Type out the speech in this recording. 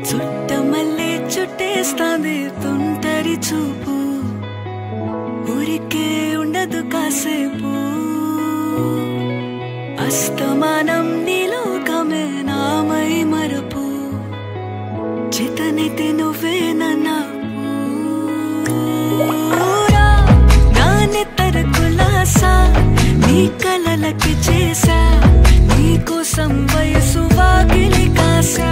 చుట్టమల్లే చుట్టేస్తాంది తుంటరి చూపు ఊరికే ఉండదు కాసేపు అస్తమానం నీలోకమే నామై మరపు చేతనైతే నువ్వే నన్నా నానెత్తర కులాసా నీ కలలకి చేసా నీ కోసం వయసు వాకిలి కాసా